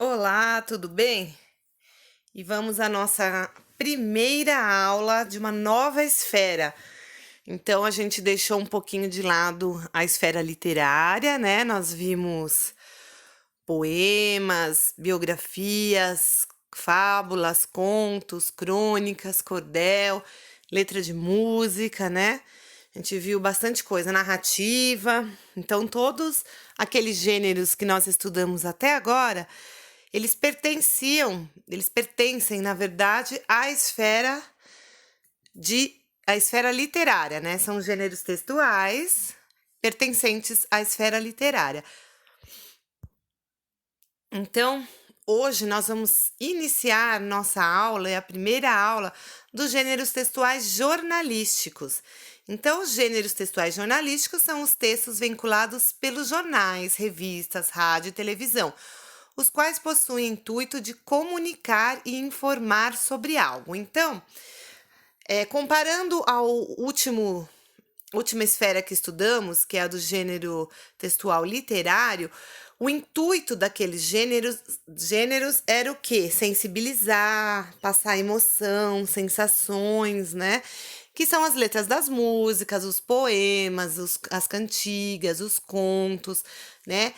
Olá, tudo bem? E vamos à nossa primeira aula de uma nova esfera. Então, a gente deixou um pouquinho de lado a esfera literária, né? Nós vimos poemas, biografias, fábulas, contos, crônicas, cordel, letra de música, né? A gente viu bastante coisa, narrativa. Então, todos aqueles gêneros que nós estudamos até agora, eles pertencem, na verdade, à esfera literária, né? São gêneros textuais pertencentes à esfera literária. Então, hoje nós vamos iniciar nossa aula, é a primeira aula dos gêneros textuais jornalísticos. Então, os gêneros textuais jornalísticos são os textos vinculados pelos jornais, revistas, rádio e televisão, os quais possuem o intuito de comunicar e informar sobre algo. Então, comparando ao última esfera que estudamos, que é a do gênero textual literário, o intuito daqueles gêneros era o quê? Sensibilizar, passar emoção, sensações, né? Que são as letras das músicas, os poemas, as cantigas, os contos, né?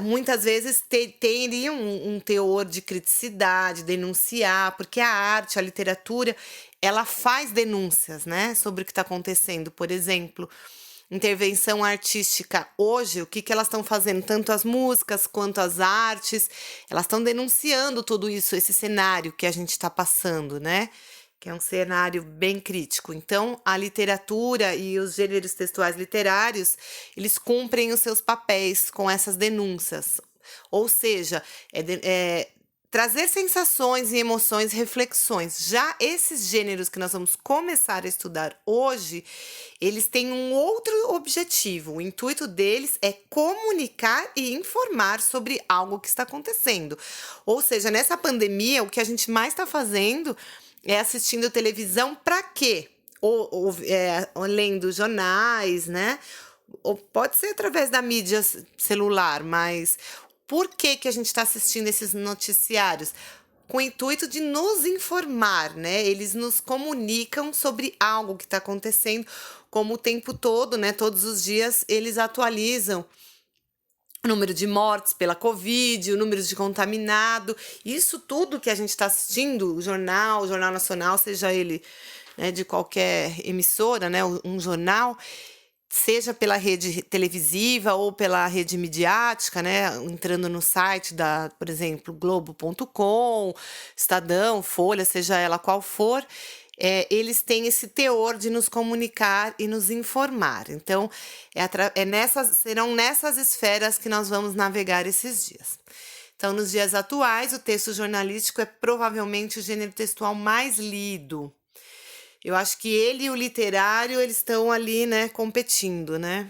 Muitas vezes teriam um teor de criticidade, denunciar, porque a arte, a literatura, ela faz denúncias, né, sobre o que está acontecendo. Por exemplo, intervenção artística hoje, o que elas estão fazendo? Tanto as músicas quanto as artes, elas estão denunciando tudo isso, esse cenário que a gente está passando, né? Que é um cenário bem crítico. Então, a literatura e os gêneros textuais literários, eles cumprem os seus papéis com essas denúncias. Ou seja, trazer sensações e emoções, reflexões. Já esses gêneros que nós vamos começar a estudar hoje, eles têm um outro objetivo. O intuito deles é comunicar e informar sobre algo que está acontecendo. Ou seja, nessa pandemia, o que a gente mais está fazendo é assistindo televisão para quê? Ou lendo jornais, né? Ou pode ser através da mídia celular, mas por que que a gente está assistindo esses noticiários? Com o intuito de nos informar, né? Eles nos comunicam sobre algo que está acontecendo, como o tempo todo, né? Todos os dias eles atualizam o número de mortes pela Covid, o número de contaminado, isso tudo que a gente está assistindo, o Jornal Nacional, seja ele, né, de qualquer emissora, né, um jornal, seja pela rede televisiva ou pela rede midiática, né, entrando no site da, por exemplo, Globo.com, Estadão, Folha, seja ela qual for, eles têm esse teor de nos comunicar e nos informar. Então, serão nessas esferas que nós vamos navegar esses dias. Então, nos dias atuais, o texto jornalístico é provavelmente o gênero textual mais lido. Eu acho que ele e o literário, eles estão ali, né, competindo, né?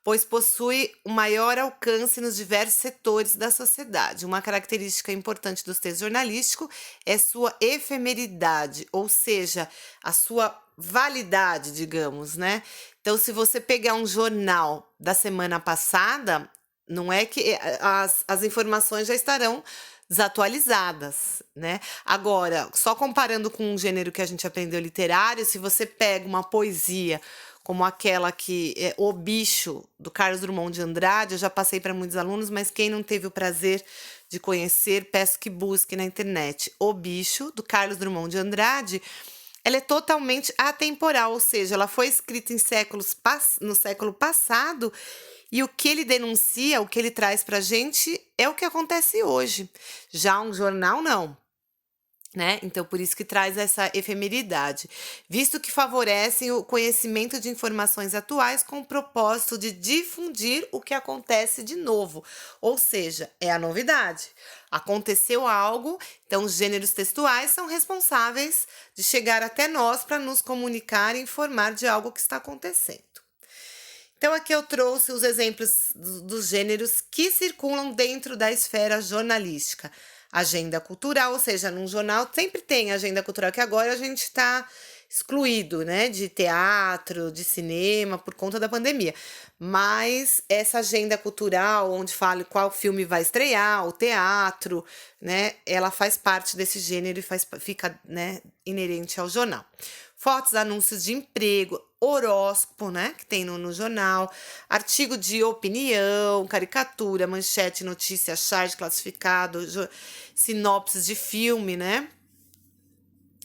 Pois possui o maior alcance nos diversos setores da sociedade. Uma característica importante dos textos jornalísticos é sua efemeridade, ou seja, a sua validade, digamos, né? Então, se você pegar um jornal da semana passada, não é que as informações já estarão desatualizadas, né? Agora, só comparando com um gênero que a gente aprendeu literário, se você pega uma poesia como aquela que é O Bicho, do Carlos Drummond de Andrade, eu já passei para muitos alunos, mas quem não teve o prazer de conhecer, peço que busque na internet. O Bicho, do Carlos Drummond de Andrade, ela é totalmente atemporal, ou seja, ela foi escrita no século passado e o que ele denuncia, o que ele traz para a gente é o que acontece hoje. Já um jornal, não. Né? Então, por isso que traz essa efemeridade, visto que favorecem o conhecimento de informações atuais com o propósito de difundir o que acontece de novo, ou seja, é a novidade. Aconteceu algo, então os gêneros textuais são responsáveis de chegar até nós para nos comunicar e informar de algo que está acontecendo. Então, aqui eu trouxe os exemplos dos gêneros que circulam dentro da esfera jornalística. Agenda cultural, ou seja, num jornal sempre tem agenda cultural, que agora a gente está excluído, né, de teatro, de cinema, por conta da pandemia. Mas essa agenda cultural, onde fala qual filme vai estrear, o teatro, né, ela faz parte desse gênero e fica, né, inerente ao jornal. Fotos, anúncios de emprego, horóscopo, né, que tem no jornal, artigo de opinião, caricatura, manchete, notícia, charge, classificado, sinopses de filme, né?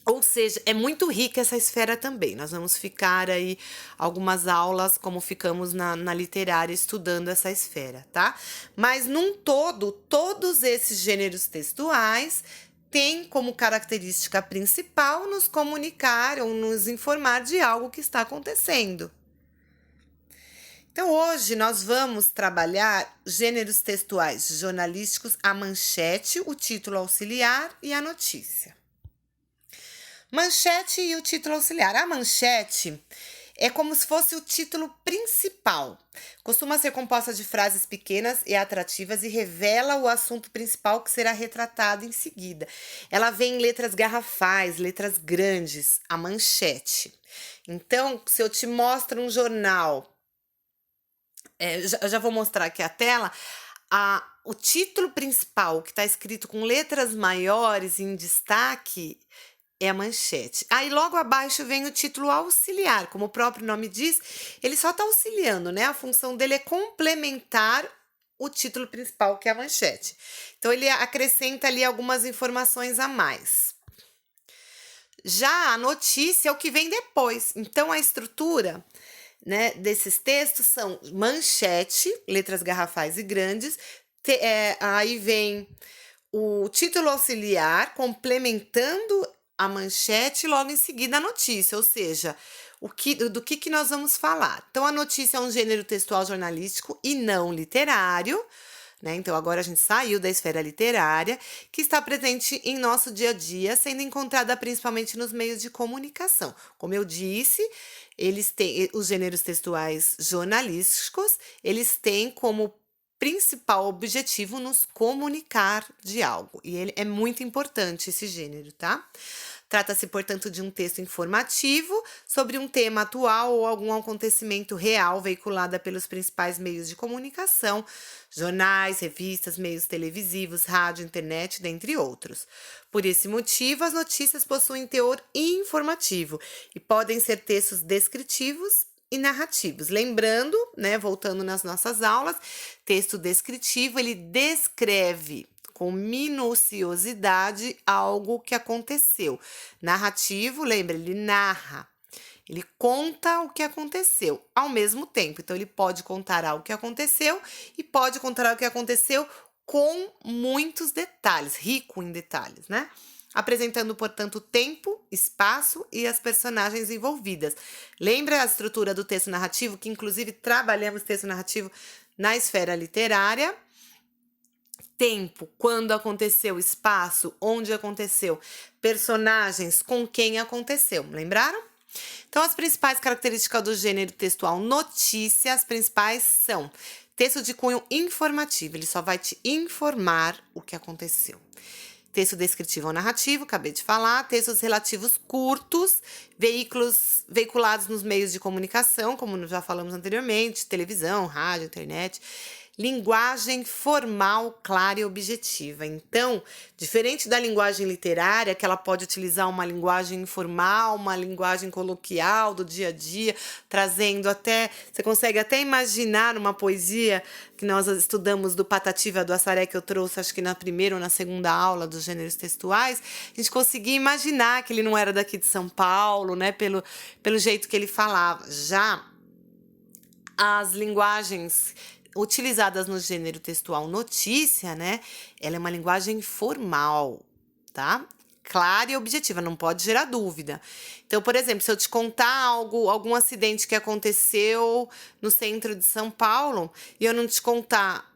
Ou seja, é muito rica essa esfera também. Nós vamos ficar aí algumas aulas, como ficamos na literária, estudando essa esfera, tá? Mas, num todo, todos esses gêneros textuais têm como característica principal nos comunicar ou nos informar de algo que está acontecendo. Então, hoje nós vamos trabalhar gêneros textuais jornalísticos, a manchete, o título auxiliar e a notícia. Manchete e o título auxiliar. A manchete é como se fosse o título principal. Costuma ser composta de frases pequenas e atrativas e revela o assunto principal que será retratado em seguida. Ela vem em letras garrafais, letras grandes, a manchete. Então, se eu te mostro um jornal, eu já vou mostrar aqui a tela, o título principal, que está escrito com letras maiores em destaque, é a manchete. Aí logo abaixo vem o título auxiliar, como o próprio nome diz, ele só está auxiliando, né? A função dele é complementar o título principal, que é a manchete. Então ele acrescenta ali algumas informações a mais. Já a notícia é o que vem depois. Então a estrutura, né, desses textos são manchete, letras garrafais e grandes, aí vem o título auxiliar complementando a manchete e logo em seguida a notícia, ou seja, do que nós vamos falar. Então, a notícia é um gênero textual jornalístico e não literário, né? Então, agora a gente saiu da esfera literária, que está presente em nosso dia a dia, sendo encontrada principalmente nos meios de comunicação. Como eu disse, eles têm os gêneros textuais jornalísticos, eles têm como principal objetivo nos comunicar de algo. E ele é muito importante esse gênero, tá? Trata-se, portanto, de um texto informativo sobre um tema atual ou algum acontecimento real veiculado pelos principais meios de comunicação, jornais, revistas, meios televisivos, rádio, internet, dentre outros. Por esse motivo, as notícias possuem teor informativo e podem ser textos descritivos e narrativos. Lembrando, né, voltando nas nossas aulas, texto descritivo, ele descreve com minuciosidade algo que aconteceu. Narrativo, lembra, ele narra, ele conta o que aconteceu ao mesmo tempo. Então, ele pode contar algo que aconteceu e pode contar algo que aconteceu com muitos detalhes, rico em detalhes, né? Apresentando, portanto, tempo, espaço e as personagens envolvidas. Lembra a estrutura do texto narrativo, que inclusive trabalhamos texto narrativo na esfera literária? Tempo, quando aconteceu, espaço, onde aconteceu, personagens, com quem aconteceu. Lembraram? Então, as principais características do gênero textual notícia, as principais são texto de cunho informativo, ele só vai te informar o que aconteceu. Texto descritivo ou narrativo, acabei de falar. Textos relativos curtos, veiculados nos meios de comunicação, como já falamos anteriormente, televisão, rádio, internet. Linguagem formal, clara e objetiva. Então, diferente da linguagem literária, que ela pode utilizar uma linguagem informal, uma linguagem coloquial do dia a dia, trazendo até... Você consegue até imaginar uma poesia que nós estudamos do Patativa do Assaré, que eu trouxe, acho que na primeira ou na segunda aula dos gêneros textuais, a gente conseguia imaginar que ele não era daqui de São Paulo, né, pelo jeito que ele falava. Já as linguagens utilizadas no gênero textual notícia, né? Ela é uma linguagem formal, tá? Clara e objetiva, não pode gerar dúvida. Então, por exemplo, se eu te contar algum acidente que aconteceu no centro de São Paulo e eu não te contar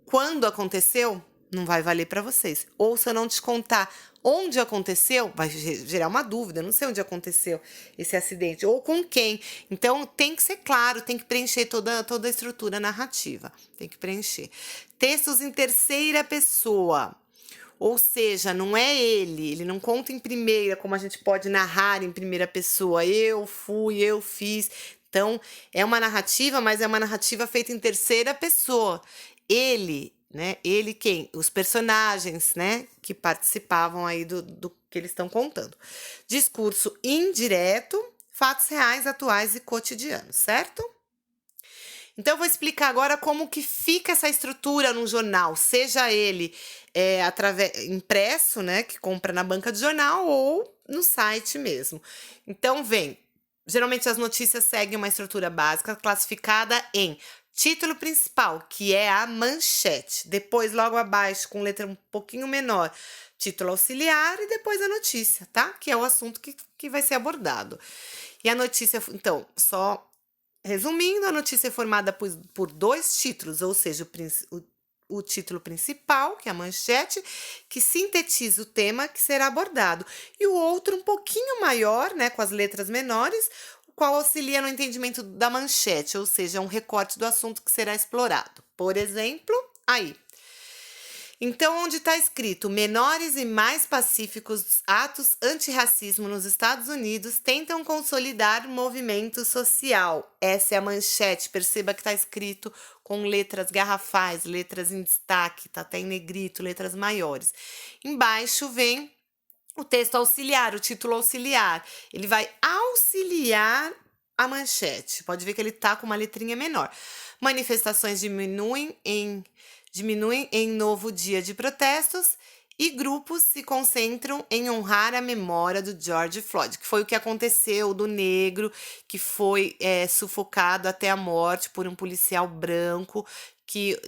quando aconteceu, não vai valer para vocês. Ou se eu não te contar onde aconteceu, vai gerar uma dúvida, eu não sei onde aconteceu esse acidente, ou com quem. Então, tem que ser claro, tem que preencher toda a estrutura narrativa, tem que preencher. Textos em terceira pessoa. Ou seja, não é ele não conta em primeira, como a gente pode narrar em primeira pessoa. Eu fui, eu fiz. Então, é uma narrativa, mas é uma narrativa feita em terceira pessoa. Ele, né? Ele quem? Os personagens, né? Que participavam aí do que eles estão contando. Discurso indireto, fatos reais, atuais e cotidianos, certo? Então, eu vou explicar agora como que fica essa estrutura num jornal, seja ele através impresso, né, que compra na banca de jornal, ou no site mesmo. Então, geralmente as notícias seguem uma estrutura básica classificada em título principal, que é a manchete. Depois, logo abaixo, com letra um pouquinho menor, título auxiliar e depois a notícia, tá? Que é o assunto que vai ser abordado. E a notícia, então, só resumindo, a notícia é formada por dois títulos, ou seja, o título principal, que é a manchete, que sintetiza o tema que será abordado, e o outro um pouquinho maior, né, com as letras menores, o qual auxilia no entendimento da manchete, ou seja, um recorte do assunto que será explorado. Por exemplo, aí. Então, onde está escrito menores e mais pacíficos atos antirracismo nos Estados Unidos tentam consolidar movimento social. Essa é a manchete. Perceba que está escrito com letras garrafais, letras em destaque, tá até em negrito, letras maiores. Embaixo vem o texto auxiliar, o título auxiliar. Ele vai auxiliar a manchete. Pode ver que ele tá com uma letrinha menor. Manifestações diminuem em novo dia de protestos e grupos se concentram em honrar a memória do George Floyd, que foi o que aconteceu do negro que foi sufocado até a morte por um policial branco, que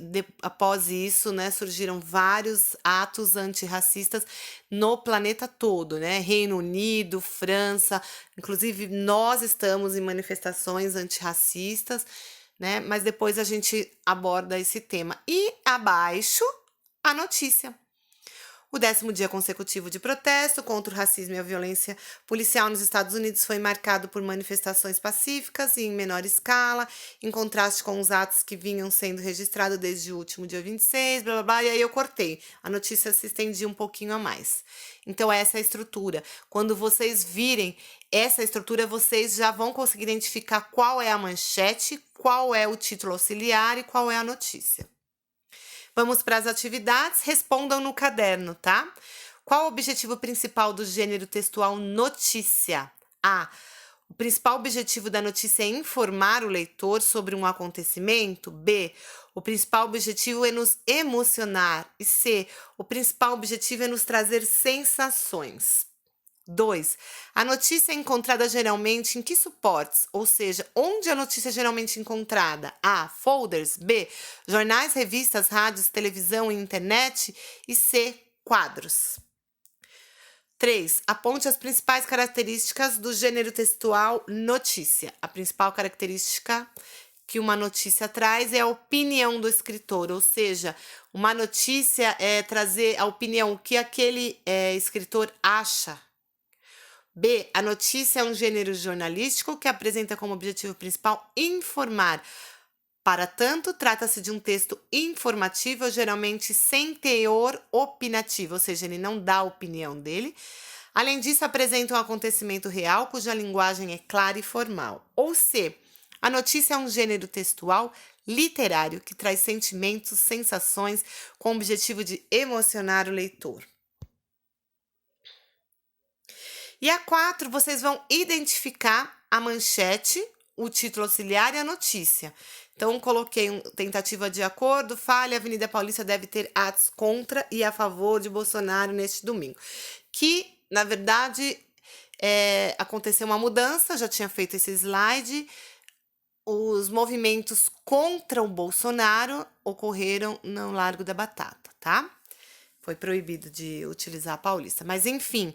após isso, né, surgiram vários atos antirracistas no planeta todo, né? Reino Unido, França, inclusive nós estamos em manifestações antirracistas, né? Mas depois a gente aborda esse tema. E abaixo, a notícia. O 10º dia consecutivo de protesto contra o racismo e a violência policial nos Estados Unidos foi marcado por manifestações pacíficas e em menor escala, em contraste com os atos que vinham sendo registrados desde o último dia 26, blá blá blá, e aí eu cortei. A notícia se estendia um pouquinho a mais. Então, essa é a estrutura. Quando vocês virem essa estrutura, vocês já vão conseguir identificar qual é a manchete, qual é o título auxiliar e qual é a notícia. Vamos para as atividades, respondam no caderno, tá? Qual o objetivo principal do gênero textual notícia? A. O principal objetivo da notícia é informar o leitor sobre um acontecimento? B. O principal objetivo é nos emocionar? E C. O principal objetivo é nos trazer sensações? 2. A notícia é encontrada geralmente em que suportes? Ou seja, onde a notícia é geralmente encontrada? A. Folders. B. Jornais, revistas, rádios, televisão e internet. E C. Quadros. 3. Aponte as principais características do gênero textual notícia. A principal característica que uma notícia traz é a opinião do escritor, ou seja, uma notícia é trazer a opinião, o que aquele escritor acha. B. A notícia é um gênero jornalístico que apresenta como objetivo principal informar. Para tanto, trata-se de um texto informativo, geralmente sem teor opinativo, ou seja, ele não dá a opinião dele. Além disso, apresenta um acontecimento real cuja linguagem é clara e formal. Ou C. A notícia é um gênero textual literário que traz sentimentos, sensações, com o objetivo de emocionar o leitor. E a 4, vocês vão identificar a manchete, o título auxiliar e a notícia. Então, coloquei tentativa de acordo, falha, a Avenida Paulista deve ter atos contra e a favor de Bolsonaro neste domingo. Que, na verdade, aconteceu uma mudança, já tinha feito esse slide. Os movimentos contra o Bolsonaro ocorreram no Largo da Batata, tá? Foi proibido de utilizar a Paulista. Mas, enfim,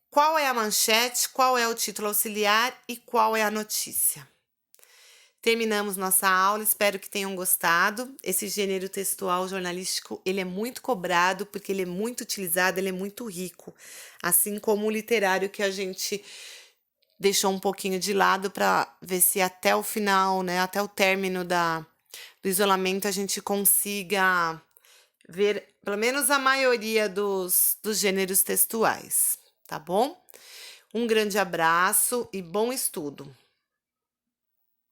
qual é a manchete, qual é o título auxiliar e qual é a notícia? Terminamos nossa aula, espero que tenham gostado. Esse gênero textual jornalístico, ele é muito cobrado porque ele é muito utilizado, ele é muito rico. Assim como o literário que a gente deixou um pouquinho de lado para ver se até o final, né, até o término do isolamento, a gente consiga ver pelo menos a maioria dos gêneros textuais, tá bom? Um grande abraço e bom estudo.